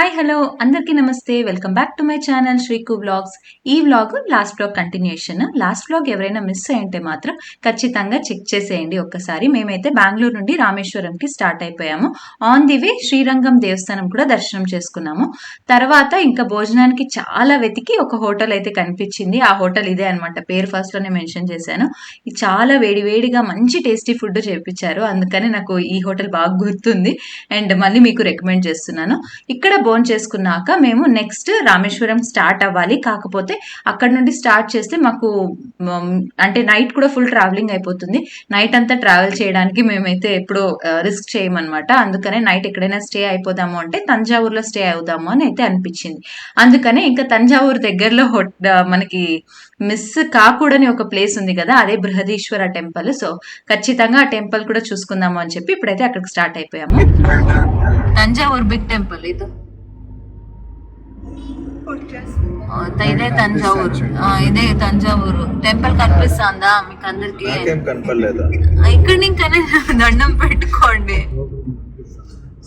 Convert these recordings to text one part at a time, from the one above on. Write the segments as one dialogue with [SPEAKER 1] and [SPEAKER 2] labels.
[SPEAKER 1] Hi hello అందరికీ నమస్తే welcome back to my channel Sreeku vlogs. ఈ vlog last vlog continuation. Last vlog ఎవరైనా miss అయ్యింటే మాత్రం ఖచ్చితంగా చెక్ చేసేయండి ఒక్కసారి. మేమైతే బెంగళూరు నుండి రామేశ్వరంకి స్టార్ట్ అయిపోయాము. ఆన్ ది వే శ్రీరంగం దేవస్థానం కూడా దర్శనం చేసుకున్నాము. తర్వాత ఇంకా భోజనానికి చాలా వెతికి ఒక హోటల్ అయితే కనిపించింది. ఆ హోటల్ ఇదే అనమాట, పేరు ఫస్ట్ లోనే మెన్షన్ చేశాను. ఇది చాలా వేడివేడిగా మంచి టేస్టీ ఫుడ్ చేపించారు, అందుకని నాకు ఈ హోటల్ బాగా గుర్తుంది అండ్ మళ్ళీ మీకు రికమెండ్ చేస్తున్నాను. ఇక్కడ బోన్ చేసుకున్నాక మేము నెక్స్ట్ రామేశ్వరం స్టార్ట్ అవ్వాలి. కాకపోతే అక్కడ నుండి స్టార్ట్ చేస్తే మాకు అంటే నైట్ కూడా ఫుల్ ట్రావెలింగ్ అయిపోతుంది. నైట్ అంతా ట్రావెల్ చేయడానికి మేమైతే ఎప్పుడో రిస్క్ చేయమన్నమాట. అందుకనే నైట్ ఎక్కడైనా స్టే అయిపోదాము అంటే తంజావూరులో స్టే అవుదాము అని అయితే అనిపించింది. అందుకనే ఇంకా తంజావూరు దగ్గరలో మనకి మిస్ కాకూడని ఒక ప్లేస్ ఉంది కదా, అదే బృహదీశ్వర టెంపుల్. సో ఖచ్చితంగా ఆ టెంపుల్ కూడా చూసుకుందాము అని చెప్పి ఇప్పుడైతే అక్కడికి స్టార్ట్ అయిపోయాము. తంజావూరు బిగ్ టెంపుల్ ఇది, ఇదే తంజావూరు. ఇదే తంజావూరు టెంపుల్ కనిపిస్తుందా మీకు అందరికి? ఇక్కడ ఇంకనే దండం పెట్టుకోండి.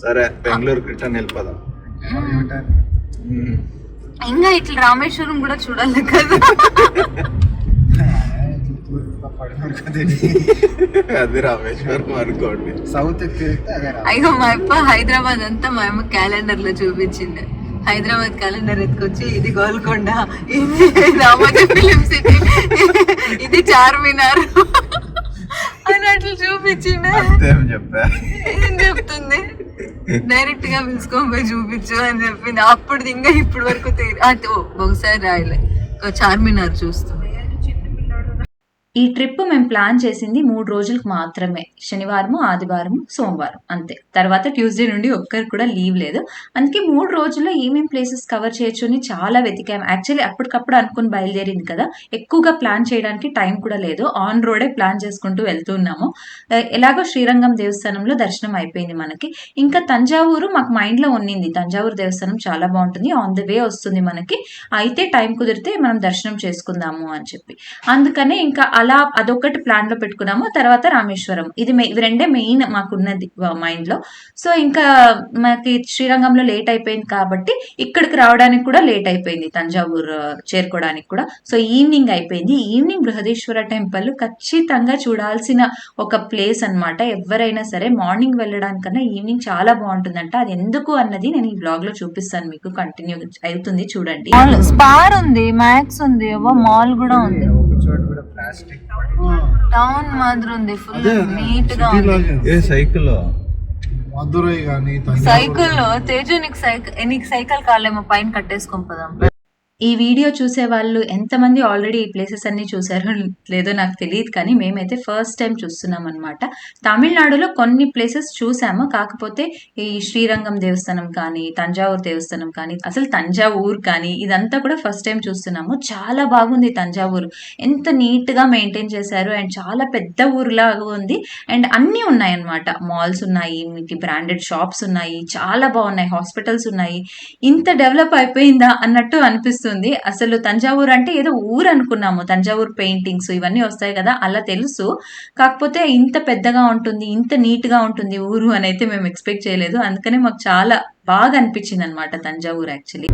[SPEAKER 2] సరే బెంగళూరు రిటర్న్ వెళ్ళిపోదాం.
[SPEAKER 1] ఇంకా ఇట్లా రామేశ్వరం కూడా చూడాలి కదా.
[SPEAKER 2] అది రామేశ్వరం అనుకోండి. సౌత్
[SPEAKER 1] అయ్యో మా అప్ప హైదరాబాద్ అంతా మా అమ్మ క్యాలెండర్ లో చూపించింది. హైదరాబాద్ క్యాలెండర్ ఎత్తుకొచ్చి ఇది గోల్కొండ, ఇది రామోజీ ఫిలిం సిటీ, ఇది చార్మినార్ అని అట్లా చూపించింది. ఏం చెప్తుంది, డైరెక్ట్ గా పిలుచుకొని పోయి చూపించు అని చెప్పింది. అప్పుడు ఇంకా ఇప్పటి వరకు ఒకసారి రాయలే చార్మినార్ చూస్తుంది. ఈ ట్రిప్ మేము ప్లాన్ చేసింది 3 రోజులకు మాత్రమే. శనివారము, ఆదివారము, సోమవారం అంతే. తర్వాత ట్యూస్డే నుండి ఒక్కరు కూడా లీవ్ లేదు. అందుకే 3 రోజుల్లో ఏమేమి ప్లేసెస్ కవర్ చేయొచ్చు అని చాలా వెతికాము. యాక్చువల్లీ అప్పటికప్పుడు అనుకుని బయలుదేరింది కదా, ఎక్కువగా ప్లాన్ చేయడానికి టైం కూడా లేదు. ఆన్ రోడే ప్లాన్ చేసుకుంటూ వెళ్తున్నాము. ఎలాగో శ్రీరంగం దేవస్థానంలో దర్శనం అయిపోయింది మనకి. ఇంకా తంజావూరు మాకు మైండ్ లో ఉన్నింది, తంజావూరు దేవస్థానం చాలా బాగుంటుంది, ఆన్ ది వే వస్తుంది మనకి, అయితే టైం కుదిరితే మనం దర్శనం చేసుకుందాము అని చెప్పి. అందుకనే ఇంకా అలా అదొకటి ప్లాన్ లో పెట్టుకున్నాము. తర్వాత రామేశ్వరం, ఇది రెండే మెయిన్ మాకున్నది మైండ్ లో. సో ఇంకా మనకి శ్రీరంగంలో లేట్ అయిపోయింది కాబట్టి ఇక్కడికి రావడానికి కూడా లేట్ అయిపోయింది, తంజావూరు చేరుకోవడానికి కూడా. సో ఈవినింగ్ అయిపోయింది. ఈవినింగ్ బృహదీశ్వర టెంపుల్ ఖచ్చితంగా చూడాల్సిన ఒక ప్లేస్ అనమాట. ఎవరైనా సరే మార్నింగ్ వెళ్ళడానికన్నా ఈవినింగ్ చాలా బాగుంటుందంట. అది ఎందుకు అన్నది నేను ఈ బ్లాగ్ లో చూపిస్తాను మీకు, కంటిన్యూ అవుతుంది చూడండి. స్పార్ ఉంది, మ్యాక్స్ ఉంది, మాల్ కూడా ఉంది, టౌన్ మాదిరి ఉంది, ఫుల్ నీట్ గా ఉంది. సైకిల్ తేజు నీకు సైకిల్ కాలేమో, పైన కట్టేసుకొని పోదాం. ఈ వీడియో చూసే వాళ్ళు ఎంతమంది ఆల్రెడీ ఈ ప్లేసెస్ అన్ని చూసారో లేదో నాకు తెలియదు, కానీ మేమైతే ఫస్ట్ టైం చూస్తున్నాం అనమాట. తమిళనాడులో కొన్ని ప్లేసెస్ చూసాము, కాకపోతే ఈ శ్రీరంగం దేవస్థానం కానీ, తంజావూరు దేవస్థానం కానీ, అసలు తంజావూరు కానీ, ఇదంతా కూడా ఫస్ట్ టైం చూస్తున్నాము. చాలా బాగుంది తంజావూరు, ఎంత నీట్ గా మెయింటైన్ చేశారు అండ్ చాలా పెద్ద ఊరులాగా ఉంది. అండ్ అన్నీ ఉన్నాయి అనమాట, మాల్స్ ఉన్నాయి, మీకు బ్రాండెడ్ షాప్స్ ఉన్నాయి, చాలా బాగున్నాయి, హాస్పిటల్స్ ఉన్నాయి. ఇంత డెవలప్ అయిపోయిందా అన్నట్టు అనిపిస్తుంది. అసలు తంజావూరు అంటే ఏదో ఊరు అనుకున్నాము, తంజావూరు పెయింటింగ్స్ ఇవన్నీ వస్తాయి కదా అలా తెలుసు, కాకపోతే ఇంత పెద్దగా ఉంటుంది, ఇంత నీట్ గా ఉంటుంది ఊరు అని అయితే మేము ఎక్స్పెక్ట్ చేయలేదు. అందుకనే మాకు చాలా బాగా అనిపించింది అనమాట తంజావూరు. యాక్చువల్లీ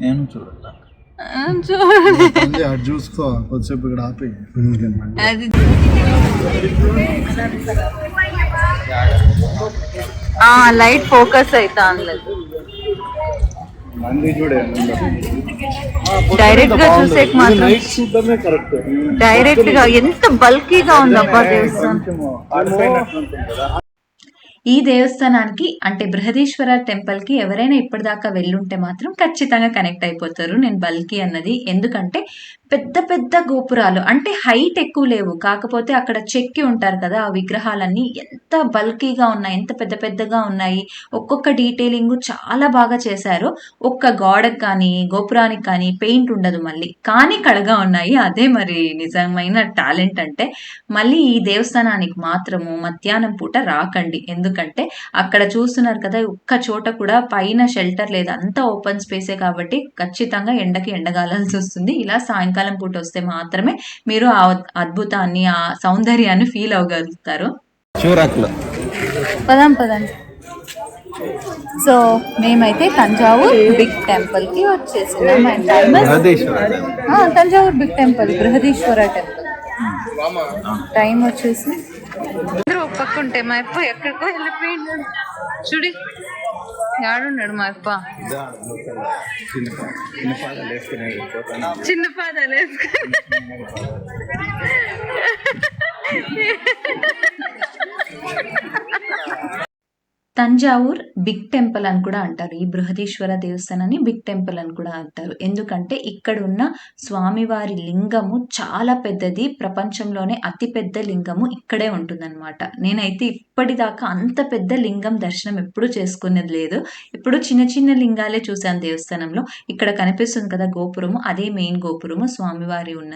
[SPEAKER 2] నేను చూడాలి
[SPEAKER 3] చూసుకో కొద్దిసేపు ఇక్కడ ఆపి.
[SPEAKER 1] లైట్ ఫోకస్ అవుతా డైరెక్ట్ గా చూసే మాత్రం డైరెక్ట్ గా ఎంత బల్కీగా ఉందబ్బా దేవస్థానం. ఈ దేవస్థానానికి అంటే బృహదీశ్వర టెంపుల్ కి ఎవరైనా ఇప్పటిదాకా వెళ్ళుంటే మాత్రం ఖచ్చితంగా కనెక్ట్ అయిపోతారు నేను బల్కి అన్నది. ఎందుకంటే
[SPEAKER 4] పెద్ద పెద్ద గోపురాలు, అంటే హైట్ ఎక్కువ లేవు, కాకపోతే అక్కడ చెక్కి ఉంటారు కదా ఆ విగ్రహాలన్నీ, ఎంత బల్కీగా ఉన్నాయి, ఎంత పెద్ద పెద్దగా ఉన్నాయి. ఒక్కొక్క డీటెయిలింగ్ చాలా బాగా చేశారు. ఒక్క గోడకు కానీ గోపురానికి కానీ పెయింట్ ఉండదు మళ్ళీ, కానీ కళగా ఉన్నాయి. అదే మరి నిజమైన టాలెంట్ అంటే. మళ్ళీ ఈ దేవస్థానానికి మాత్రము మధ్యాహ్నం పూట రాకండి, ఎందుకంటే అక్కడ చూస్తున్నారు కదా ఒక్క చోట కూడా పైన షెల్టర్ లేదు, అంతా ఓపెన్ స్పేసే కాబట్టి ఖచ్చితంగా ఎండకి ఎండగాలాల్సి వస్తుంది. ఇలా సాయంకాలం పూట వస్తే మాత్రమే మీరు ఆ అద్భుతాన్ని, ఆ సౌందర్యాన్ని ఫీల్ అవ్వగలుగుతారు. పదం. సో మేమైతే తంజావూర్ బిగ్ టెంపుల్ కి వచ్చేసినాం. Thanjavur big temple, Brihadeeswara temple. Time వచ్చేసి అందరూ ఒప్పుకుంటే మా అప్ప ఎక్కడికో వెళ్ళిపోయిండు. చూడి ఆడున్నాడు మా అప్ప, చిన్న పాదాలు వేసుకుని. తంజావూర్ బిగ్ టెంపుల్ అని కూడా అంటారు. ఈ బృహదీశ్వర దేవస్థానాన్ని బిగ్ టెంపుల్ అని కూడా అంటారు, ఎందుకంటే ఇక్కడ ఉన్న స్వామివారి లింగము చాలా పెద్దది. ప్రపంచంలోనే అతి పెద్ద లింగము ఇక్కడే ఉంటుందన్నమాట. నేనైతే ఇప్పటిదాకా అంత పెద్ద లింగం దర్శనం ఎప్పుడు చేసుకునేది లేదు. ఇప్పుడు చిన్న చిన్న లింగాలే చూశాను దేవస్థానంలో. ఇక్కడ కనిపిస్తుంది కదా గోపురము, అదే మెయిన్ గోపురము, స్వామివారి ఉన్న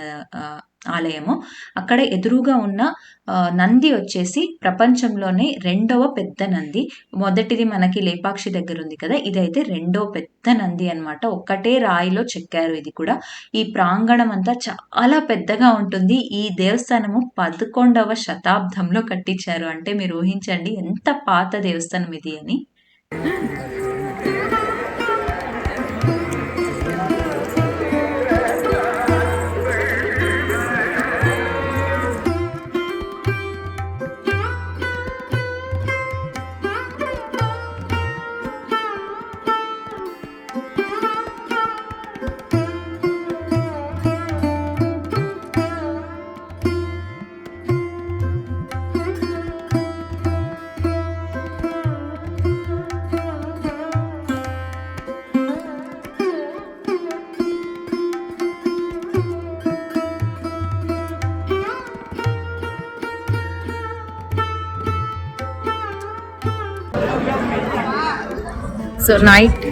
[SPEAKER 4] ఆలయము. అక్కడ ఎదురుగా ఉన్న నంది వచ్చేసి ప్రపంచంలోనే 2వ పెద్ద నంది. మొదటిది మనకి లేపాక్షి దగ్గర ఉంది కదా, ఇదైతే 2వ పెద్ద నంది అన్నమాట. ఒక్కటే రాయిలో చెక్కారు ఇది కూడా. ఈ ప్రాంగణం అంతా చాలా పెద్దగా ఉంటుంది. ఈ దేవస్థానము 11వ శతాబ్దంలో కట్టించారు. అంటే మీరు ఊహించండి ఎంత పాత దేవస్థానం ఇది అని. సో నైట్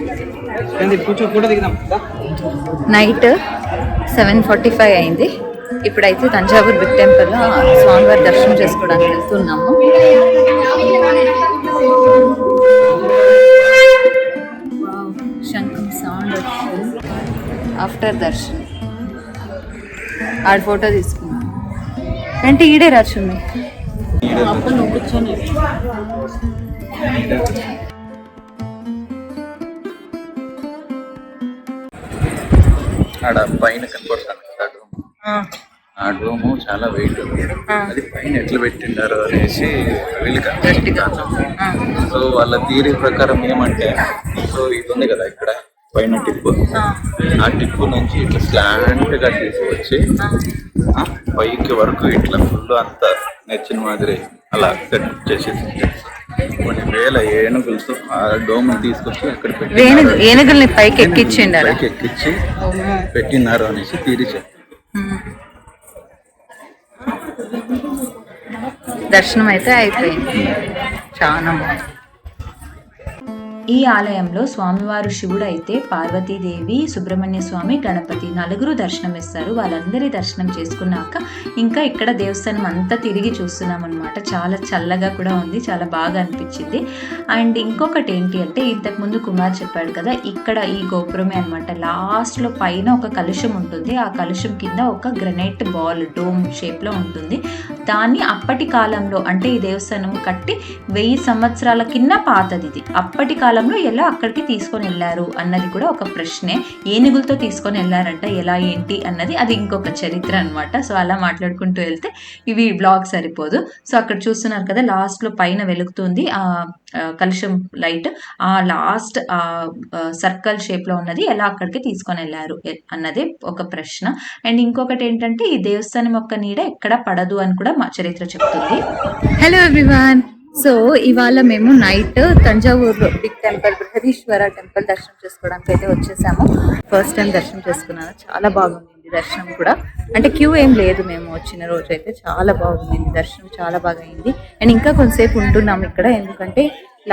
[SPEAKER 4] 7:45 అయింది. ఇప్పుడైతే తంజావూర్ బిగ్ టెంపుల్లో స్వామివారి దర్శనం చేసుకోవడానికి వెళ్తున్నాము. శంఖం సౌండ్ వచ్చింది. ఆఫ్టర్ దర్శనం ఆడ ఫోటో తీసుకున్నాం. అంటే ఈడే రాచుంది అప్పుడు కూర్చొని.
[SPEAKER 2] ఆడ పైన కనపడుతుంది ఆ డోము చాలా వెయిట్ ఉంది. అది పైన ఎట్లా పెట్టిండారు అనేసి వీళ్ళు కనిపిస్తాను. సో వాళ్ళ థియరీ ప్రకారం ఏమంటే, సో ఇది ఉంది కదా ఇక్కడ పైన టిప్పు, ఆ టిప్పు నుంచి ఇట్లా స్లాంట్ గా తీసుకొచ్చి పైకి వరకు ఇట్లా ఫుల్ అంతా నచ్చిన మాదిరి అలా సెట్ చేసేసి కొన్ని వేల ఏనుగులతో ఆ డోమ్ తీసుకొచ్చి అక్కడ పెట్టి
[SPEAKER 4] ఏనుగుల్ని పైకి ఎక్కించి
[SPEAKER 2] పెట్టినారు అనేసి థియరీ చెప్పారు.
[SPEAKER 4] దర్శనం అయితే అయిపోయింది, చాలా బాగుంది. ఈ ఆలయంలో స్వామివారు శివుడు అయితే పార్వతీదేవి, సుబ్రహ్మణ్య స్వామి, గణపతి నలుగురు దర్శనం ఇస్తారు. వాళ్ళందరి దర్శనం చేసుకున్నాక ఇంకా ఇక్కడ దేవస్థానం అంతా తిరిగి చూస్తున్నాం అనమాట. చాలా చల్లగా కూడా ఉంది, చాలా బాగా అనిపించింది. అండ్ ఇంకొకటి ఏంటి అంటే, ఇంతకుముందు కుమార్ చెప్పాడు కదా, ఇక్కడ ఈ గోపురమే అనమాట. లాస్ట్లో పైన ఒక కలుషం ఉంటుంది. ఆ కలుషం కింద ఒక గ్రనైట్ బాల్ డోమ్ షేప్లో ఉంటుంది. దాన్ని అప్పటి కాలంలో, అంటే ఈ దేవస్థానం కట్టి 1000 సంవత్సరాల కింద పాతది ఇది. అప్పటి కాలంలో ఎలా అక్కడికి తీసుకొని వెళ్ళారు అన్నది కూడా ఒక ప్రశ్నే. ఏనుగులతో తీసుకొని వెళ్ళారంట, ఎలా ఏంటి అన్నది అది ఇంకొక చరిత్ర అనమాట. సో అలా మాట్లాడుకుంటూ వెళ్తే ఇవి బ్లాగ్ సరిపోదు. సో అక్కడ చూస్తున్నారు కదా లాస్ట్లో పైన వెలుగుతుంది ఆ కలుషం లైట్, ఆ లాస్ట్ సర్కిల్ షేప్లో ఉన్నది ఎలా అక్కడికి తీసుకొని వెళ్ళారు అన్నది ఒక ప్రశ్న. అండ్ ఇంకొకటి ఏంటంటే, ఈ దేవస్థానం యొక్క నీడ ఎక్కడ పడదు అని కూడా మా చరిత్ర చెప్తుంది. హలో ఎవ్రీవన్, సో ఇవాళ మేము night Thanjavur big temple, Brihadeeswara temple దర్శనం చేసుకోవడానికి అయితే వచ్చేసాము. ఫస్ట్ టైం దర్శనం చేసుకున్నాను, చాలా బాగుంది దర్శనం కూడా. అంటే క్యూ ఏం లేదు, మేము వచ్చిన రోజు అయితే చాలా బాగుంది దర్శనం, చాలా బాగా అయింది. అండ్ ఇంకా కొంతసేపు ఉంటున్నాము ఇక్కడ, ఎందుకంటే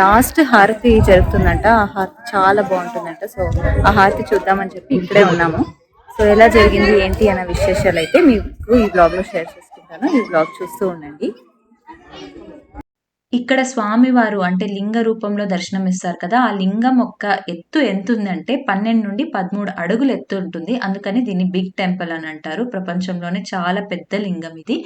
[SPEAKER 4] లాస్ట్ హారతి జరుగుతుందంట, ఆ హారతి చాలా బాగుంటుందంట. సో ఆ హారతి చూద్దామని చెప్పి ఇక్కడే ఉన్నాము. సో ఎలా జరిగింది ఏంటి అన్న విశేషాలు అయితే మీకు ఈ బ్లాగ్లో షేర్ చేసుకుంటాను. ఈ బ్లాగ్ చూస్తూ ఉండండి. ఇక్కడ స్వామివారు అంటే లింగ రూపంలో దర్శనం ఇస్తారు కదా, ఆ లింగం యొక్క ఎత్తు ఎంత ఉందంటే 12 నుండి 13 అడుగులు ఎత్తు ఉంటుంది. అందుకని దీన్ని బిగ్ టెంపుల్ అని అంటారు. ప్రపంచంలోనే చాలా పెద్ద లింగం ఇది.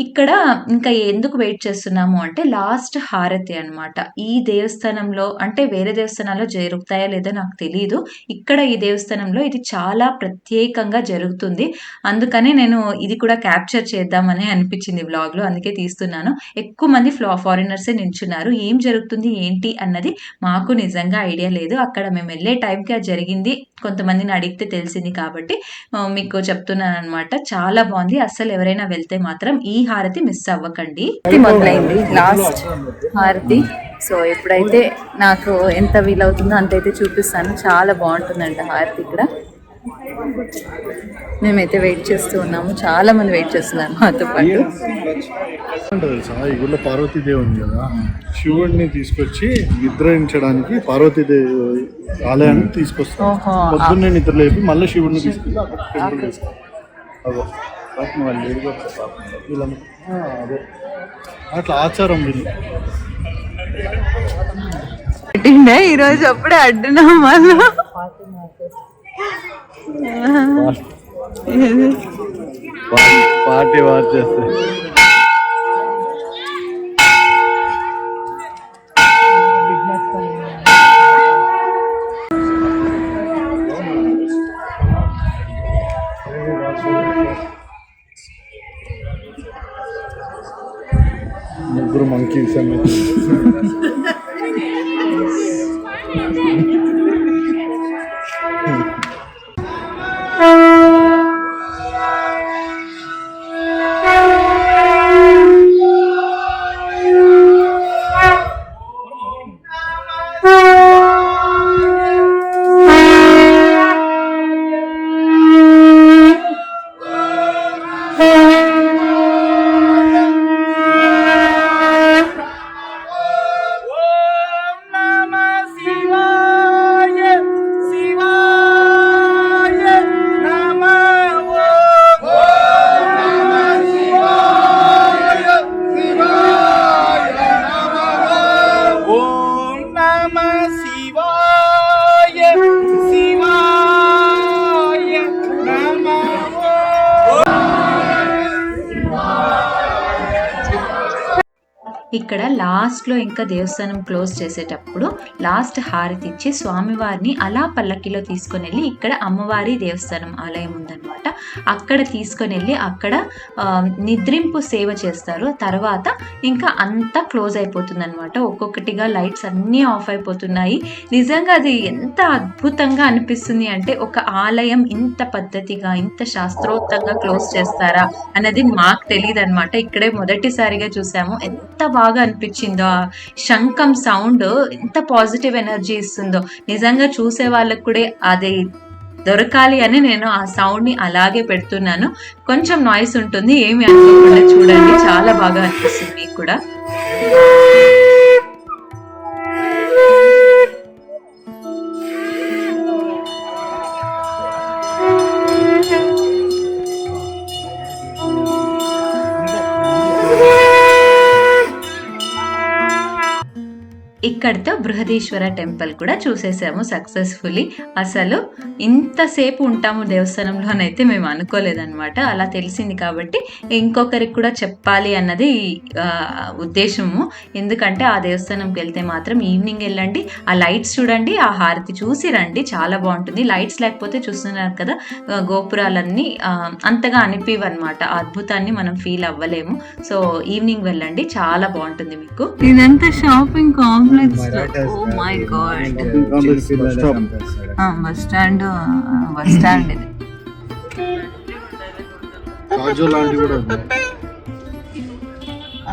[SPEAKER 4] ఇక్కడ ఇంకా ఎందుకు వెయిట్ చేస్తున్నాము అంటే లాస్ట్ హారతి అన్నమాట. ఈ దేవస్థానంలో అంటే వేరే దేవస్థానాల్లో జరుగుతాయా లేదో నాకు తెలియదు, ఇక్కడ ఈ దేవస్థానంలో ఇది చాలా ప్రత్యేకంగా జరుగుతుంది. అందుకని నేను ఇది కూడా క్యాప్చర్ చేద్దామని అనిపించింది వ్లాగ్ లో, అందుకే తీస్తున్నాను. ఎక్కువ మంది ఫారినర్సే నించున్నారు. ఏం జరుగుతుంది ఏంటి అన్నది మాకు నిజంగా ఐడియా లేదు. అక్కడ మేము వెళ్ళే టైంకి అది జరిగింది, కొంతమందిని అడిగితే తెలిసింది కాబట్టి మీకు చెప్తున్నాను అనమాట. చాలా బాగుంది, అసలు ఎవరైనా వెళ్తే మాత్రం ఈ హారతి మిస్ అవ్వకండి. మొదలైంది లాస్ట్ హారతి. సో ఇప్పుడైతే నాకు ఎంత వీలవుతుందో అంతైతే చూపిస్తాను. చాలా బాగుంటుందంట హారతి ఇక్కడ. మేమైతే వెయిట్ చేస్తూ ఉన్నాము, చాలా మంది వెయిట్ చేస్తున్నారు మాతో పాటు.
[SPEAKER 3] తెలుసా ఈ గుళ్ళో పార్వతీదేవి ఉంది కదా, శివుడిని తీసుకొచ్చి నిద్రించడానికి పార్వతీదేవి ఆలయాన్ని తీసుకొస్తాం. పొద్దున్నే నిద్ర లేపి మళ్ళీ శివుడిని తీసుకెళ్ళి అక్కడ టెంపుల్ చేస్తాం. అదో అదే అట్లా ఆచారం వీళ్ళు.
[SPEAKER 1] ఈరోజు అప్పుడే అడ్డునా వాళ్ళు
[SPEAKER 3] పార్టీ వాచ్ చేస్తే ముగ్గురు మంకీస్ అన్నీ.
[SPEAKER 4] ఇక్కడ లాస్ట్లో ఇంకా దేవస్థానం క్లోజ్ చేసేటప్పుడు లాస్ట్ హారతి ఇచ్చి స్వామివారిని అలా పల్లకిలో తీసుకొని వెళ్ళి ఇక్కడ అమ్మవారి దేవస్థానం ఆలయం ఉందన్నమాట, అక్కడ తీసుకొని వెళ్ళి అక్కడ నిద్రింపు సేవ చేస్తారు. తర్వాత ఇంకా అంతా క్లోజ్ అయిపోతుంది అనమాట. ఒక్కొక్కటిగా లైట్స్ అన్నీ ఆఫ్ అయిపోతున్నాయి. నిజంగా అది ఎంత అద్భుతంగా అనిపిస్తుంది అంటే ఒక ఆలయం ఇంత పద్ధతిగా ఇంత శాస్త్రోక్తంగా క్లోజ్ చేస్తారా అన్నది మాకు తెలియదు అనమాట. ఇక్కడే మొదటిసారిగా చూసాము. ఎంత బాగా అనిపించిందో ఆ శంఖం సౌండ్, ఎంత పాజిటివ్ ఎనర్జీ ఇస్తుందో. నిజంగా చూసే వాళ్ళకు కూడా అది దొరకాలి అని నేను ఆ సౌండ్ ని అలాగే పెడుతున్నాను. కొంచెం నాయిస్ ఉంటుంది, ఏమి అనుకోకుండా చూడండి, చాలా బాగా అనిపిస్తుంది మీకు కూడా. ఇక్కడితో బృహదీశ్వర టెంపుల్ కూడా చూసేసాము సక్సెస్ఫుల్లీ. అసలు ఇంతసేపు ఉంటాము దేవస్థానంలోనైతే మేము అనుకోలేదన్నమాట. అలా తెలిసింది కాబట్టి ఇంకొకరికి కూడా చెప్పాలి అన్నది ఉద్దేశము. ఎందుకంటే ఆ దేవస్థానంకి వెళ్తే మాత్రం ఈవినింగ్ వెళ్ళండి, ఆ లైట్స్ చూడండి, ఆ హారతి చూసి రండి, చాలా బాగుంటుంది. లైట్స్ లేకపోతే చూస్తున్నారు కదా గోపురాలన్నీ అంతగా అనిపివన్నమాట, ఆ అద్భుతాన్ని మనం ఫీల్ అవ్వలేము. సో ఈవినింగ్ వెళ్ళండి, చాలా బాగుంటుంది మీకు.
[SPEAKER 1] ఇదంతా shopping complex. Oh my God, bus stand ఇది.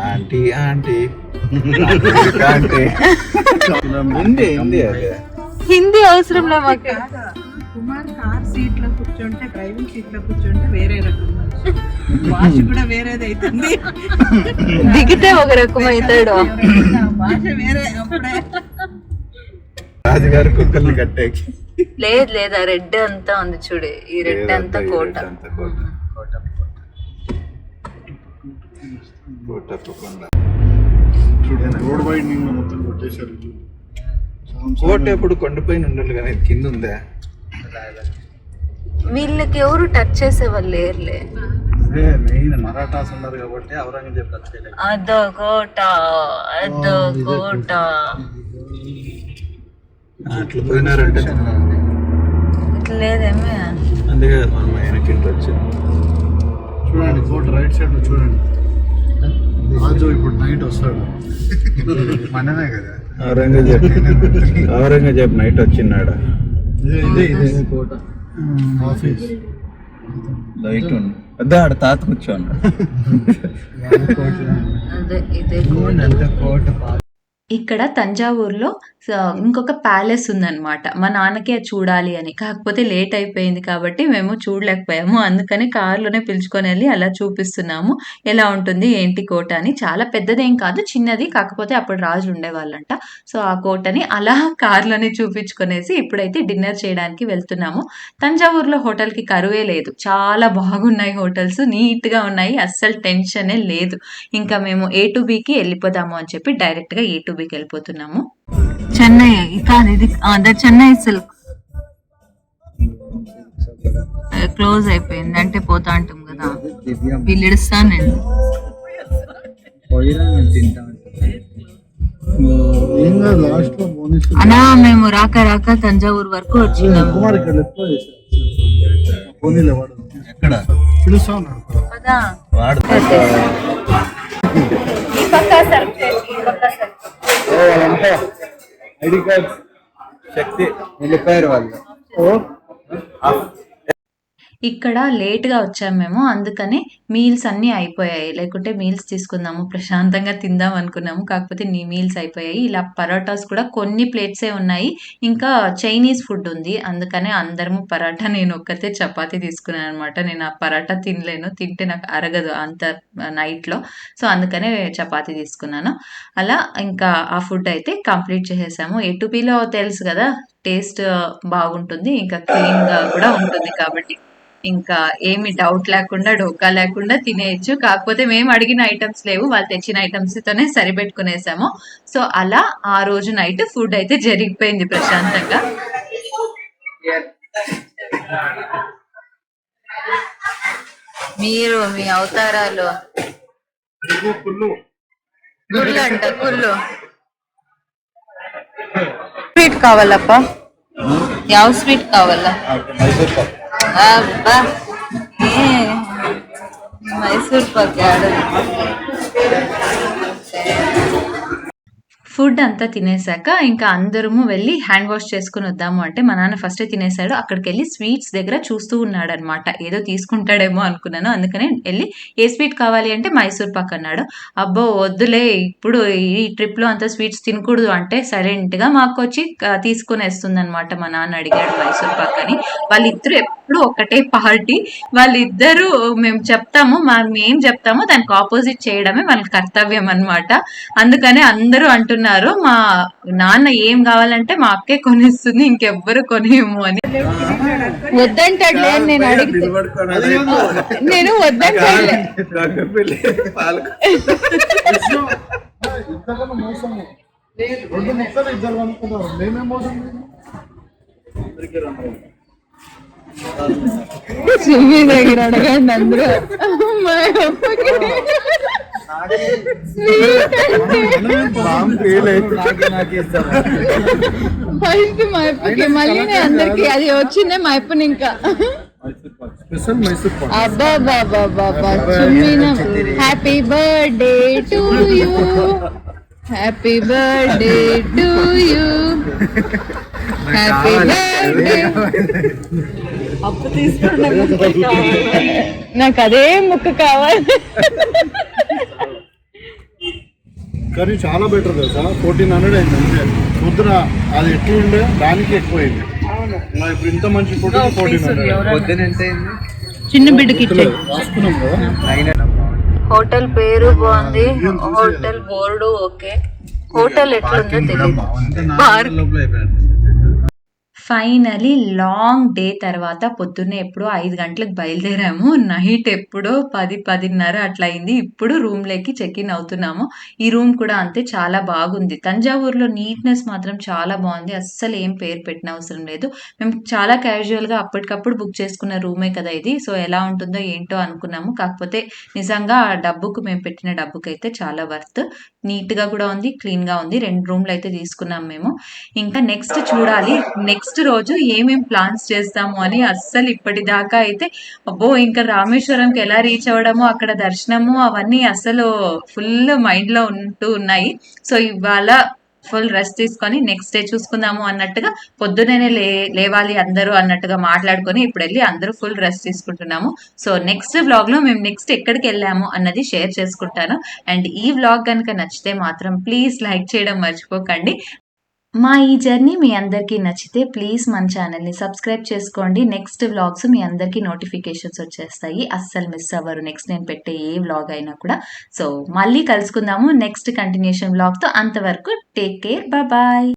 [SPEAKER 2] ఆంటీ ఆంటీ
[SPEAKER 1] హిందీ అవసరం లే మాకు.
[SPEAKER 5] కుమార్ కార్ సీట్ లో కూర్చుంటే డ్రైవింగ్ సీట్ లో కూర్చుంటే వేరే రకం భాష కూడా వేరేది అవుతుంది.
[SPEAKER 1] దిగితే ఒక రకం అవుతాడు.
[SPEAKER 5] భాష వేరే అప్పుడే.
[SPEAKER 2] రాజుగారు కుక్కల్ని కట్టేకి
[SPEAKER 1] లేదు లేదు, ఆ రెడ్ అంతా ఉంది చూడు, ఈ రెడ్ అంతా కోట.
[SPEAKER 3] చూడండి రోడ్ వైండింగ్ మొత్తం కొట్టేశారు.
[SPEAKER 2] కోట ఎప్పుడు కొండపైన ఉండాలి కానీ కింద ఉందా?
[SPEAKER 1] వీళ్ళకి ఎవరు టచ్ చేసే వాళ్ళు లేరులే.
[SPEAKER 3] అదే మెయిన్ మరాఠాస్ ఉన్నారు కాబట్టి ఔరంగజేబ్ టచ్ చేయలేదు.
[SPEAKER 1] అదో కోట, అదో కోట.
[SPEAKER 2] అట్లా పోయినారంటే
[SPEAKER 1] ఇట్లా లేదేమే.
[SPEAKER 2] అందుకే మనం ఆయనకి వచ్చింది.
[SPEAKER 3] చూడండి కోట రైట్ సైడ్ లో చూడండి. రాజు ఇప్పుడు నైట్ వస్తాడు. మనమే కదా
[SPEAKER 2] ఔరంగజేబ్ నైట్ వచ్చిన్నాడు.
[SPEAKER 3] ఇదే ఇదే కోట ఆఫీస్.
[SPEAKER 2] లైట్ ఉంది అదే ఆడ తాత కూర్చోన్నాడు.
[SPEAKER 1] అదే ఇదే కోట.
[SPEAKER 4] ఇక్కడ తంజావూరులో ఇంకొక ప్యాలెస్ ఉందన్నమాట. మా నాన్నకి అది చూడాలి అని, కాకపోతే లేట్ అయిపోయింది కాబట్టి మేము చూడలేకపోయాము. అందుకని కారులోనే పిలుచుకొని వెళ్ళి అలా చూపిస్తున్నాము ఎలా ఉంటుంది ఏంటి కోట అని. చాలా పెద్దదేం కాదు, చిన్నది, కాకపోతే అప్పుడు రాజు ఉండేవాళ్ళంట. సో ఆ కోటని అలా కారులోనే చూపించుకునేసి ఇప్పుడైతే డిన్నర్ చేయడానికి వెళ్తున్నాము. తంజావూరులో హోటల్కి కరువే లేదు, చాలా బాగున్నాయి హోటల్స్, నీట్గా ఉన్నాయి, అస్సలు టెన్షనే లేదు. ఇంకా మేము A2Bకి వెళ్ళిపోదాము అని చెప్పి డైరెక్ట్గా A2Bకి వెళ్ళిపోతున్నాము.
[SPEAKER 1] చెన్నై కాదు ఇది, అదే చెన్నై సిల్క్ క్లోజ్ అయిపోయింది అంటే పోతా అంటాం కదా, వీళ్ళు ఇడుస్తాను నేను.
[SPEAKER 3] లాస్ట్ లో బోనస్
[SPEAKER 1] అన్నా మేము రాక రాక తంజావూరు వరకు వచ్చినాము.
[SPEAKER 3] కుమార్ ఇక్కడ లెఫ్ట్ లో చేశారు. పోనీలే వాడు
[SPEAKER 2] ఎక్కడ
[SPEAKER 3] పిలుస్తా ఉన్నాడు.
[SPEAKER 1] కదా
[SPEAKER 2] వాడు ఐడి కార్డ్ శక్తి వెళ్ళిపోయారు వాళ్ళు.
[SPEAKER 4] ఇక్కడ లేట్గా వచ్చాము మేము, అందుకని మీల్స్ అన్నీ అయిపోయాయి. లేకుంటే మీల్స్ తీసుకుందాము ప్రశాంతంగా తిందాం అనుకున్నాము, కాకపోతే మీల్స్ అయిపోయాయి. ఇలా పరోటాస్ కూడా కొన్ని ప్లేట్సే ఉన్నాయి, ఇంకా చైనీస్ ఫుడ్ ఉంది. అందుకనే అందరము పరాటా, నేను ఒక్కతే చపాతీ తీసుకున్నాను అనమాట. నేను ఆ పరాటా తినలేను, తింటే నాకు అరగదు అంత నైట్లో. సో అందుకనే చపాతీ తీసుకున్నాను. అలా ఇంకా ఆ ఫుడ్ అయితే కంప్లీట్ చేసేసాము. A2Bలో తెలుసు కదా, టేస్ట్ బాగుంటుంది, ఇంకా క్లీన్గా కూడా ఉంటుంది. కాబట్టి ఇంకా ఏమి డౌట్ లేకుండా, డోకా లేకుండా తినేయచ్చు. కాకపోతే మేము అడిగిన ఐటమ్స్ లేవు, వాళ్ళు తెచ్చిన ఐటమ్స్ తోనే సరిపెట్టుకునేసాము. సో అలా ఆ రోజు నైట్ ఫుడ్ అయితే జరిగిపోయింది ప్రశాంతంగా.
[SPEAKER 1] మీరు మీ అవతారాలు కుళ్ళు అంట, కుళ్ళు. స్వీట్ కావాలప్ప, ಯಾವ స్వీట్ కావాలా? అబ్బా మైసూర్ పాక్.
[SPEAKER 4] ఫుడ్ అంతా తినేసాక ఇంకా అందరము వెళ్ళి హ్యాండ్ వాష్ చేసుకుని వద్దాము అంటే మా నాన్న ఫస్టే తినేసాడు. అక్కడికి వెళ్ళి స్వీట్స్ దగ్గర చూస్తూ ఉన్నాడు అనమాట, ఏదో తీసుకుంటాడేమో అనుకున్నాను. అందుకనే వెళ్ళి ఏ స్వీట్ కావాలి అంటే మైసూర్ పాక్ అన్నాడు. అబ్బో వద్దులే, ఇప్పుడు ఈ ట్రిప్లో అంత స్వీట్స్ తినకూడదు అంటే సైలెంట్గా మాకు వచ్చి తీసుకుని వేస్తుంది అనమాట. మా నాన్న అడిగాడు మైసూర్ పాక్ అని. వాళ్ళిద్దరూ ఎప్పుడు ఒకటే పార్టీ, వాళ్ళిద్దరూ మేము చెప్తాము, మేము చెప్తాము దానికి ఆపోజిట్ చేయడమే వాళ్ళ కర్తవ్యం అనమాట. అందుకనే అందరూ అంటున్నారు మా నాన్న ఏం కావాలంటే మా అక్కే కొనిస్తుంది, ఇంకెవ్వరు కొనియము అని.
[SPEAKER 1] వద్దంటాడులే, నేను అడిగితే నేను వద్దంటాడులే.
[SPEAKER 3] మోసం 2 ముక్కలు ఇద్దరు అనుకున్నారు, మేమే మోసం.
[SPEAKER 1] సుమి దగ్గర అడగండి అందరూ. ఫస్ట్ మా అప్పకి, మళ్ళీ అందరికి అది వచ్చిందే మా అప్పని. ఇంకా అబ్బా బాబా బాబా సుమీన, happy birthday to you, happy birthday to you, happy birthday. అప్పు తీసుకున్న నాకు అదే ముక్క కావాలి.
[SPEAKER 3] కర్రీ చాలా బెటర్ తెలుసా, 1400 అయింది అంతే. పొద్దున అది ఎట్లా ఉండే దానికి ఎక్కువైంది. ఇప్పుడు ఇంత మంచి ఫోటో 1400
[SPEAKER 2] పొద్దున ఎంత అయింది?
[SPEAKER 5] చిన్న బిడ్డకి
[SPEAKER 3] చూసుకున్నాం కదా.
[SPEAKER 2] అయినా
[SPEAKER 1] హోటల్ పేరు బాగుంది, హోటల్ బోర్డు ఓకే. హోటల్ ఎట్లుందో తెలియదు. పార్క్
[SPEAKER 2] లోపల అయిపోయాడు.
[SPEAKER 4] ఫైనలీ లాంగ్ డే తర్వాత పొద్దున్నే ఎప్పుడో 5 గంటలకు బయలుదేరాము. నైట్ ఎప్పుడో 10-10:30 అట్లా అయింది. ఇప్పుడు రూమ్లోకి చెక్ ఇన్ అవుతున్నాము. ఈ రూమ్ కూడా అంతే, చాలా బాగుంది. తంజావూరులో నీట్నెస్ మాత్రం చాలా బాగుంది. అస్సలు ఏం పేరు పెట్టిన అవసరం లేదు. మేము చాలా క్యాజువల్గా అప్పటికప్పుడు బుక్ చేసుకున్న రూమే కదా ఇది. సో ఎలా ఉంటుందో ఏంటో అనుకున్నాము. కాకపోతే నిజంగా ఆ డబ్బుకు, మేము పెట్టిన డబ్బుకైతే చాలా వర్త్. నీట్గా కూడా ఉంది, క్లీన్గా ఉంది. 2 రూమ్లు అయితే తీసుకున్నాం మేము. ఇంకా నెక్స్ట్ చూడాలి, నెక్స్ట్ రోజు ఏమేం ప్లాన్స్ చేస్తాము అని. అస్సలు ఇప్పటిదాకా అయితే అబ్బో ఇంకా రామేశ్వరంకి ఎలా రీచ్ అవ్వడము, అక్కడ దర్శనము, అవన్నీ అసలు ఫుల్ మైండ్ లో ఉంటూ ఉన్నాయి. సో ఇవాళ ఫుల్ రెస్ట్ తీసుకొని నెక్స్ట్ డే చూసుకుందాము అన్నట్టుగా, పొద్దునే లేవాలి అందరూ అన్నట్టుగా మాట్లాడుకొని ఇప్పుడు వెళ్ళి అందరూ ఫుల్ రెస్ట్ తీసుకుంటున్నాము. సో నెక్స్ట్ వ్లాగ్ లో మేము నెక్స్ట్ ఎక్కడికి వెళ్ళాము అన్నది షేర్ చేసుకుంటాను. అండ్ ఈ వ్లాగ్ కనుక నచ్చితే మాత్రం ప్లీజ్ లైక్ చేయడం మర్చిపోకండి. మా ఈ జర్నీ మీ అందరికీ నచ్చితే ప్లీజ్ మన ఛానల్ని సబ్స్క్రైబ్ చేసుకోండి. నెక్స్ట్ వ్లాగ్స్ మీ అందరికీ నోటిఫికేషన్స్ వచ్చేస్తాయి, అస్సలు మిస్ అవ్వరు నెక్స్ట్ నేను పెట్టే ఏ వ్లాగ్ అయినా కూడా. సో మళ్ళీ కలుసుకుందాము నెక్స్ట్ కంటిన్యూషన్ వ్లాగ్తో. అంతవరకు టేక్ కేర్, బాయ్.